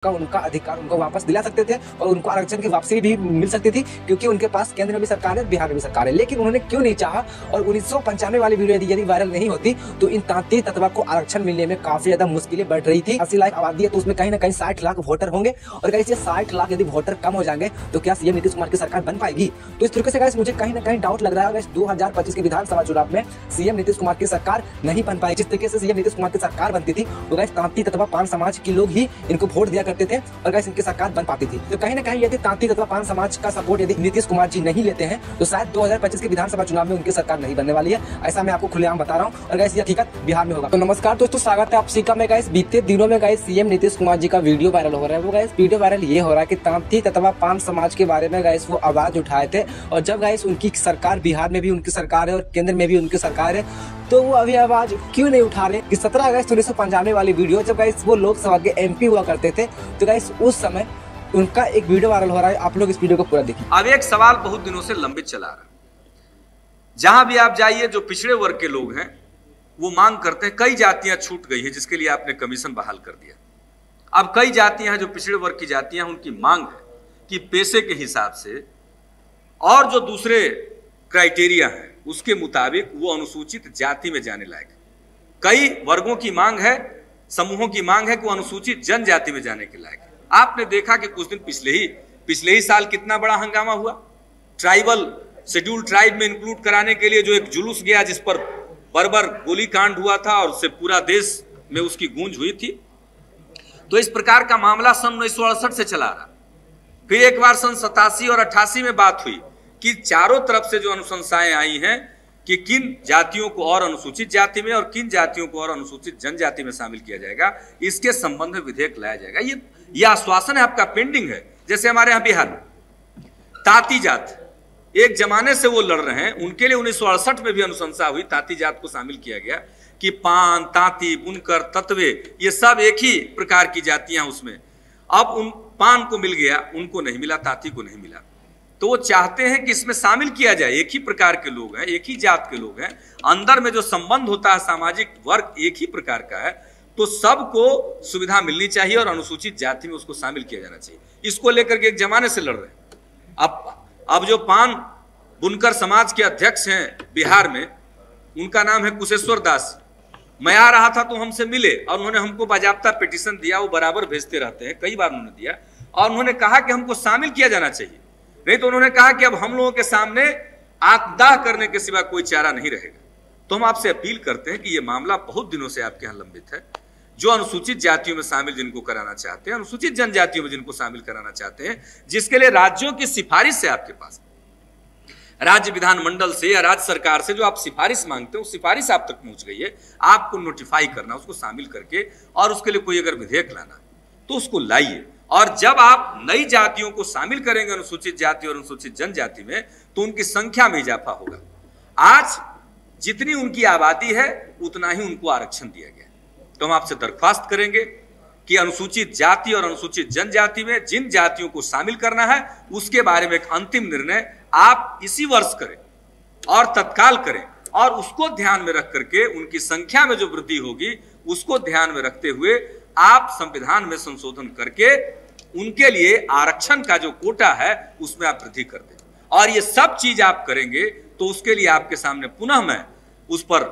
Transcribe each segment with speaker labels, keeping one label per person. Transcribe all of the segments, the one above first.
Speaker 1: का उनका अधिकार उनको वापस दिला सकते थे और उनको आरक्षण की वापसी भी मिल सकती थी, क्योंकि उनके पास केंद्र में भी सरकार है, बिहार में भी सरकार है। लेकिन उन्होंने क्यों नहीं चाहा, और 1995 वाली वीडियो यदि वायरल नहीं होती तो इन तांती तत्वा को आरक्षण मिलने में काफी ज्यादा मुश्किलें बढ़ रही थी। 80 लाख आबादी है तो उसमें कहीं ना कहीं 60 लाख वोटर होंगे, और गाइस ये 60 लाख यदि वोटर कम हो जाएंगे तो क्या सीएम नीतीश कुमार की सरकार बन पाएगी? तो इस तरीके से गाइस मुझे कहीं ना कहीं डाउट लग रहा है 2025 के विधानसभा चुनाव में सीएम नीतीश कुमार की सरकार नहीं बन पाएगी। जिस तरीके से सीएम नीतीश कुमार की सरकार बनती थी तो गाइस तांती तत्वा पान समाज के लोग ही इनको वोट दिया करते थे और गाइस इनकी सरकार बन पाती थी। तो कहीं ना कहीं यदि तांती तत्वा पान समाज का सपोर्ट यदि नीतीश कुमार जी नहीं लेते हैं तो शायद 2025 के विधानसभा चुनाव में उनकी सरकार नहीं बनने वाली है। ऐसा मैं आपको खुलेआम बता रहा हूँ, और गाइस ये हकीकत बिहार में होगा। तो नमस्कार दोस्तों, स्वागत है आप सभी का। मैं गाइस बीते दिनों में गाइस सीएम नीतीश कुमार जी का वीडियो वायरल हो रहा है। वो गाइस वीडियो वायरल ये हो रहा है कि तांती तत्वा पान समाज के बारे में गाइस वो आवाज उठाए थे, और जब गाइस उनकी सरकार बिहार में भी उनकी सरकार है और केंद्र में भी उनकी सरकार है तो वो अभी आवाज क्यों नहीं उठा रहे कि 17 अगस्त 1995 वाली वीडियो जब गाइस वो लोकसभा के एमपी हुआ करते थे तो गाइस उस समय उनका एक वीडियो वायरल हो रहा है। आप लोग इस वीडियो को पूरा देखिए।
Speaker 2: अब एक सवाल बहुत दिनों से लंबित चला रहा है, जहां भी आप जाइए जो पिछड़े वर्ग के लोग हैं वो मांग करते हैं, कई जातियां छूट गई हैं जिसके लिए आपने कमीशन बहाल कर दिया। अब कई जातियां हैं जो पिछड़े वर्ग की जातियां, उनकी मांग है कि पैसे के हिसाब से और जो दूसरे क्राइटेरिया हैं उसके मुताबिक वो अनुसूचित जाति में जाने लायक है। कई वर्गों की मांग है, समूहों की मांग है कि वो अनुसूचित जनजाति में जाने के लायक है। आपने देखा कि कुछ दिन पिछले ही साल कितना बड़ा हंगामा हुआ, ट्राइबल शेड्यूल ट्राइब में इंक्लूड कराने के लिए जो एक जुलूस गया जिस पर बर्बर गोलीकांड हुआ था और उससे पूरा देश में उसकी गूंज हुई थी। तो इस प्रकार का मामला सन 1968 से चला रहा। फिर एक बार सन 87 और 88 में बात हुई कि चारों तरफ से जो अनुशंसाएं आई हैं कि किन जातियों को और अनुसूचित जाति में और किन जातियों को और अनुसूचित जनजाति में शामिल किया जाएगा, इसके संबंध में विधेयक लाया जाएगा। ये आश्वासन है आपका, पेंडिंग है। जैसे हमारे यहाँ बिहार में तांती जात एक जमाने से वो लड़ रहे हैं, उनके लिए 1968 में भी अनुशंसा हुई, तांती जात को शामिल किया गया कि पान, तांती, बुनकर, तत्वे ये सब एक ही प्रकार की जातियां उसमें। अब उन पान को मिल गया, उनको नहीं मिला, तांती को नहीं मिला, तो वो चाहते हैं कि इसमें शामिल किया जाए। एक ही प्रकार के लोग हैं, एक ही जात के लोग हैं, अंदर में जो संबंध होता है सामाजिक वर्ग एक ही प्रकार का है, तो सबको सुविधा मिलनी चाहिए और अनुसूचित जाति में उसको शामिल किया जाना चाहिए। इसको लेकर के एक जमाने से लड़ रहे हैं। अब जो पान बुनकर समाज के अध्यक्ष हैं बिहार में, उनका नाम है कुशेश्वर दास। मैं आ रहा था तो हमसे मिले और उन्होंने हमको बाजाप्ता पिटीशन दिया, वो बराबर भेजते रहते हैं, कई बार उन्होंने दिया, और उन्होंने कहा कि हमको शामिल किया जाना चाहिए। नहीं तो उन्होंने कहा कि अब हम लोगों के सामने आत्मदाह करने के सिवा कोई चारा नहीं रहेगा। तो हम आपसे अपील करते हैं कि यह मामला बहुत दिनों से आपके यहाँ लंबित है। जो अनुसूचित जातियों में शामिल जिनको कराना चाहते हैं, अनुसूचित जनजातियों में जिनको शामिल कराना चाहते हैं, जिसके लिए राज्यों की सिफारिश है आपके पास, राज्य विधानमंडल से या राज्य सरकार से जो आप सिफारिश मांगते हो, सिफारिश आप तक पहुंच गई है, आपको नोटिफाई करना, उसको शामिल करके, और उसके लिए कोई अगर विधेयक लाना तो उसको लाइए। और जब आप नई जातियों को शामिल करेंगे अनुसूचित जाति और अनुसूचित जनजाति में, तो उनकी संख्या में इजाफा होगा। आज जितनी उनकी आबादी है उतना ही उनको आरक्षण दिया गया। तो हम आपसे दरख्वास्त करेंगे कि अनुसूचित जाति और अनुसूचित जनजाति में जिन जातियों को शामिल करना है उसके बारे में एक अंतिम निर्णय आप इसी वर्ष करें और तत्काल करें, और उसको ध्यान में रख करके उनकी संख्या में जो वृद्धि होगी उसको ध्यान में रखते हुए आप संविधान में संशोधन करके उनके लिए आरक्षण का जो कोटा है उसमें आप वृद्धि कर दें। और ये सब चीज आप करेंगे तो उसके लिए आपके सामने पुनः मैं उस पर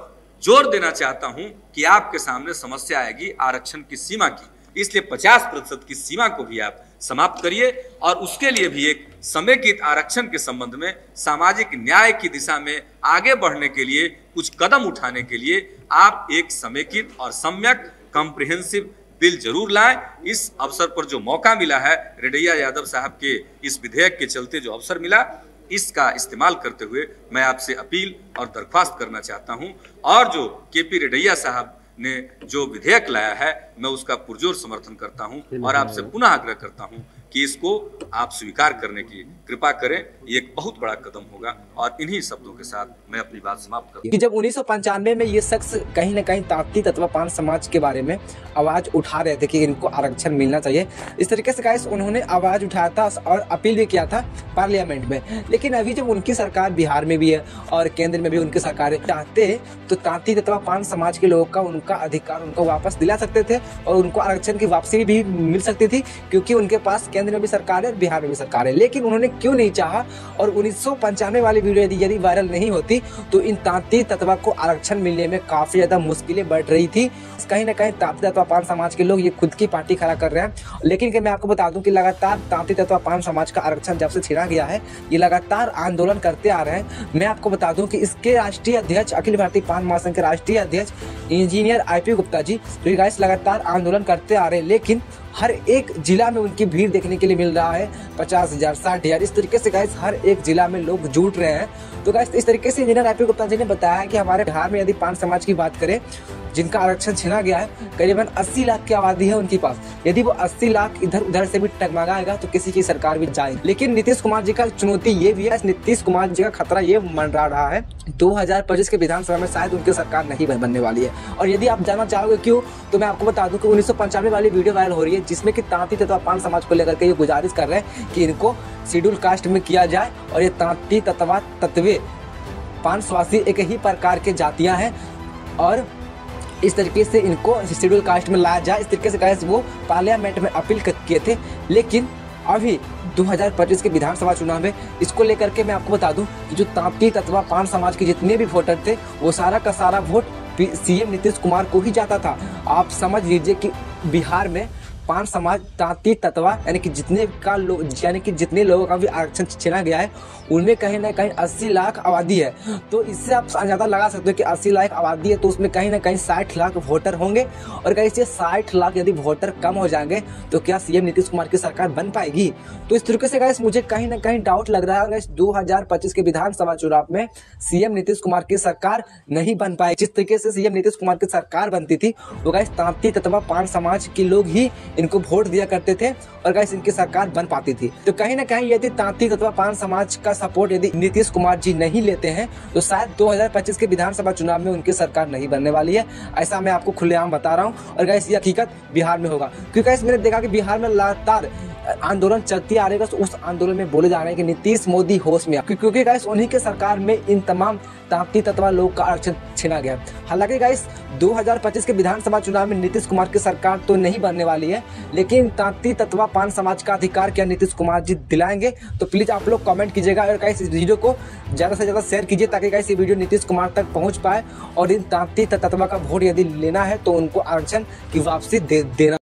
Speaker 2: जोर देना चाहता हूं कि आपके सामने समस्या आएगी आरक्षण की सीमा की। इसलिए 50% की सीमा को भी आप समाप्त करिए, और उसके लिए भी एक समेकित आरक्षण के संबंध में सामाजिक न्याय की दिशा में आगे बढ़ने के लिए कुछ कदम उठाने के लिए आप एक समेकित और सम्यक कॉम्प्रिहेंसिव बिल जरूर लाएं। इस अवसर पर जो मौका मिला है, रेड्डैया यादव साहब के इस विधेयक के चलते जो अवसर मिला, इसका इस्तेमाल करते हुए मैं आपसे अपील और दरख्वास्त करना चाहता हूं, और जो केपी रेड्डैया साहब ने जो विधेयक लाया है मैं उसका पुरजोर समर्थन करता हूं, और आपसे पुनः आग्रह करता हूं कि इसको आप स्वीकार करने की कृपा करें। ये एक बहुत बड़ा कदम होगा, और इन्हीं शब्दों के साथ मैं अपनी बात समाप्त करूं।
Speaker 1: कि जब 1995 में ये शख्स कहीं न कहीं तांती तत्वा पान समाज के बारे में आवाज उठा रहे थे कि इनको आरक्षण मिलना चाहिए, इस तरीके से गाइस उन्होंने आवाज उठाया था और अपील भी किया था पार्लियामेंट में। लेकिन अभी जब उनकी सरकार बिहार में भी है और केंद्र में भी उनकी सरकार चाहते तो तांती तत्वा पान समाज के लोगों का उनका अधिकार उनको वापस दिला सकते थे और उनको आरक्षण की वापसी भी मिल सकती थी, क्योंकि उनके पास केंद्र में भी सरकार है, बिहार में भी सरकार है। लेकिन उन्होंने क्यों नहीं चाहा, और 1995 वाली वीडियो यदि वायरल नहीं होती तो इन तांती तत्वा को आरक्षण मिलने में काफी ज्यादा मुश्किलें बढ़ रही थी। कहीं ना कहीं तांती तत्वा पान समाज के लोग ये खुद की पार्टी खड़ा कर रहे हैं। लेकिन मैं आपको बता दूं कि लगातार तांती तत्वा पान समाज का आरक्षण जब से छीना गया है, ये लगातार आंदोलन करते आ रहे हैं। मैं आपको बता दूं कि इसके राष्ट्रीय अध्यक्ष, अखिल भारतीय पान महासंघ के राष्ट्रीय अध्यक्ष इंजीनियर IP गुप्ता जी तो गाइस लगातार आंदोलन करते आ रहे हैं, लेकिन हर एक जिला में उनकी भीड़ देखने के लिए मिल रहा है। 50,000, 60,000 इस तरीके से गाइस हर एक जिला में लोग जुट रहे हैं। तो गाइस इस तरीके से इंजीनियर IP गुप्ता जी ने बताया कि हमारे बिहार में यदि पान समाज की बात करें, जिनका आरक्षण छीना गया है, करीबन 80 लाख की आबादी है उनके पास। यदि वो 80 लाख इधर उधर से भी टगमगाएगा तो किसी की सरकार भी जाएगी। लेकिन नीतीश कुमार जी का चुनौती ये भी है, नीतीश कुमार जी का खतरा ये मंडरा रहा है 2025 के विधानसभा में शायद उनकी सरकार नहीं बनने वाली है। और यदि आप जानना चाहोगे क्यों, तो मैं आपको बता दूं कि 1995 वाली वीडियो वायरल हो रही है, जिसमें कि तांती तत्वा पान समाज को लेकर के ये गुजारिश कर रहे हैं कि इनको शेड्यूल कास्ट में किया जाए। और ये तांती तत्वा तत्वे पान स्वासी एक ही प्रकार के जातियां हैं और इस तरीके से इनको शेड्यूल कास्ट में लाया जाए। इस तरीके से गाइस वो पार्लियामेंट में अपील किए थे। लेकिन अभी 2025 के विधानसभा चुनाव में इसको लेकर के मैं आपको बता दूं कि जो तांती तत्वा पान समाज के जितने भी वोटर थे, वो सारा का सारा वोट CM नीतीश कुमार को ही जाता था। आप समझ लीजिए कि बिहार में पान समाज, तांती तत्वा यानी कि जितने लोगों का भी आरक्षण छीना गया है, उनमें कहीं ना कहीं 80 लाख आबादी है। तो इससे आप अंदाजा लगा सकते हो कि 80 लाख आबादी है तो उसमें कहीं ना कहीं 60 लाख वोटर होंगे। और कहीं 60 लाख यदि वोटर कम हो जाएंगे तो क्या CM नीतीश कुमार की सरकार बन पाएगी? तो इस तरीके से गाइस मुझे कहीं ना कहीं डाउट लग रहा है 2025 के विधानसभा चुनाव में CM नीतीश कुमार की सरकार नहीं बन पाएगी। जिस तरीके से CM नीतीश कुमार की सरकार बनती थी, वो गाइस तांती तत्वा पान समाज के लोग ही इनको वोट दिया करते थे और गाइस इनकी सरकार बन पाती थी। तो कहीं ना कहीं यदि तांती तत्वा पान समाज का सपोर्ट यदि नीतीश कुमार जी नहीं लेते हैं तो शायद 2025 के विधानसभा चुनाव में उनकी सरकार नहीं बनने वाली है। ऐसा मैं आपको खुलेआम बता रहा हूं। और गाइस ये हकीकत बिहार में होगा, क्योंकि गाइस मैंने देखा कि बिहार में लगातार आंदोलन चलती आ रही है। तो उस आंदोलन में बोले जा रहे हैं कि नीतीश मोदी होश में, क्योंकि गाइस उन्हीं के सरकार में इन तमाम तांती तत्वा लोग का आरक्षण छीना गया। हालांकि गाइस 2025 के विधानसभा चुनाव में नीतीश कुमार की सरकार तो नहीं बनने वाली है, लेकिन तांती तत्वा पान समाज का अधिकार क्या नीतीश कुमार जी दिलाएंगे? तो प्लीज आप लोग कमेंट कीजिएगा और गाइस इस वीडियो को ज्यादा से ज्यादा शेयर कीजिए, ताकि गाइस ये वीडियो नीतीश कुमार तक पहुंच पाए और इन तांती तत्वा का वोट यदि लेना है तो उनको आरक्षण की वापसी देना।